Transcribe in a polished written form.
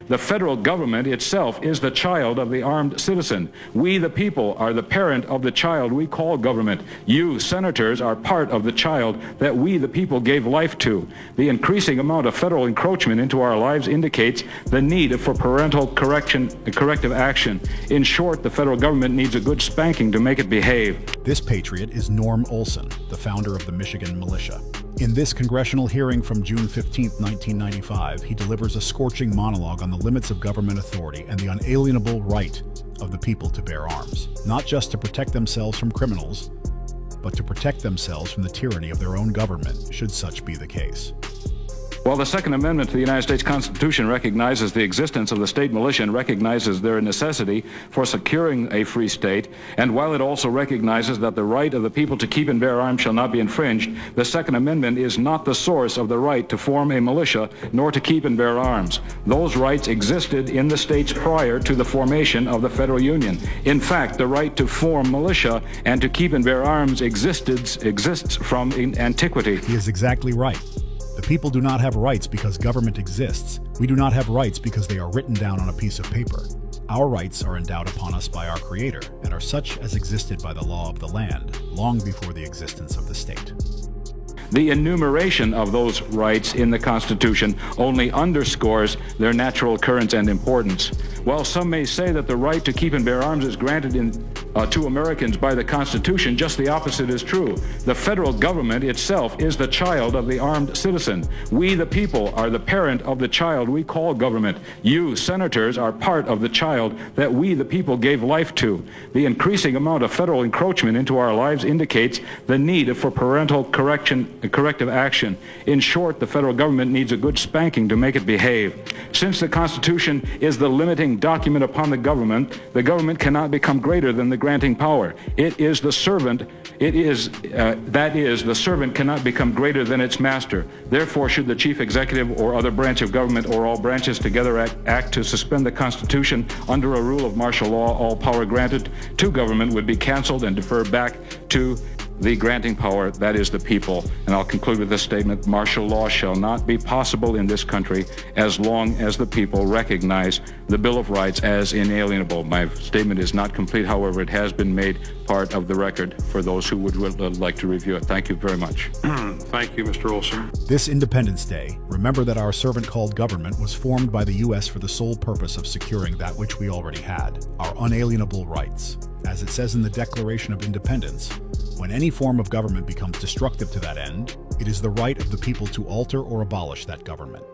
The federal government itself is the child of the armed citizen. We, the people, are the parent of the child we call government. You, senators, are part of the child that we, the people, gave life to. The increasing amount of federal encroachment into our lives indicates the need for parental corrective action. In short, the federal government needs a good spanking to make it behave. This patriot is Norm Olson, the founder of the Michigan Militia. In this congressional hearing from June 15, 1995, he delivers a scorching monologue on the limits of government authority and the unalienable right of the people to bear arms, not just to protect themselves from criminals, but to protect themselves from the tyranny of their own government, should such be the case. While the Second Amendment to the United States Constitution recognizes the existence of the state militia and recognizes their necessity for securing a free state, and while it also recognizes that the right of the people to keep and bear arms shall not be infringed, the Second Amendment is not the source of the right to form a militia nor to keep and bear arms. Those rights existed in the states prior to the formation of the federal union. In fact, the right to form militia and to keep and bear arms exists from antiquity. He is exactly right. The people do not have rights because government exists. We do not have rights because they are written down on a piece of paper. Our rights are endowed upon us by our Creator and are such as existed by the law of the land, long before the existence of the state. The enumeration of those rights in the Constitution only underscores their natural occurrence and importance. While some may say that the right to keep and bear arms is granted to Americans by the Constitution, just the opposite is true. The federal government itself is the child of the armed citizen. We, the people, are the parent of the child we call government. You, senators, are part of the child that we, the people, gave life to. The increasing amount of federal encroachment into our lives indicates the need for parental corrective action. In short, the federal government needs a good spanking to make it behave. Since the Constitution is the limiting document upon the government cannot become greater than the granting power. The servant cannot become greater than its master. Therefore, should the chief executive or other branch of government or all branches together act to suspend the Constitution under a rule of martial law, all power granted to government would be canceled and deferred back to the granting power, that is the people. And I'll conclude with this statement: martial law shall not be possible in this country as long as the people recognize the Bill of Rights as inalienable. My statement is not complete, however, it has been made part of the record for those who would like to review it. Thank you very much. Thank you, Mr. Olson. This Independence Day, remember that our servant called government was formed by the U.S. for the sole purpose of securing that which we already had, our unalienable rights. As it says in the Declaration of Independence, when any form of government becomes destructive to that end, it is the right of the people to alter or abolish that government.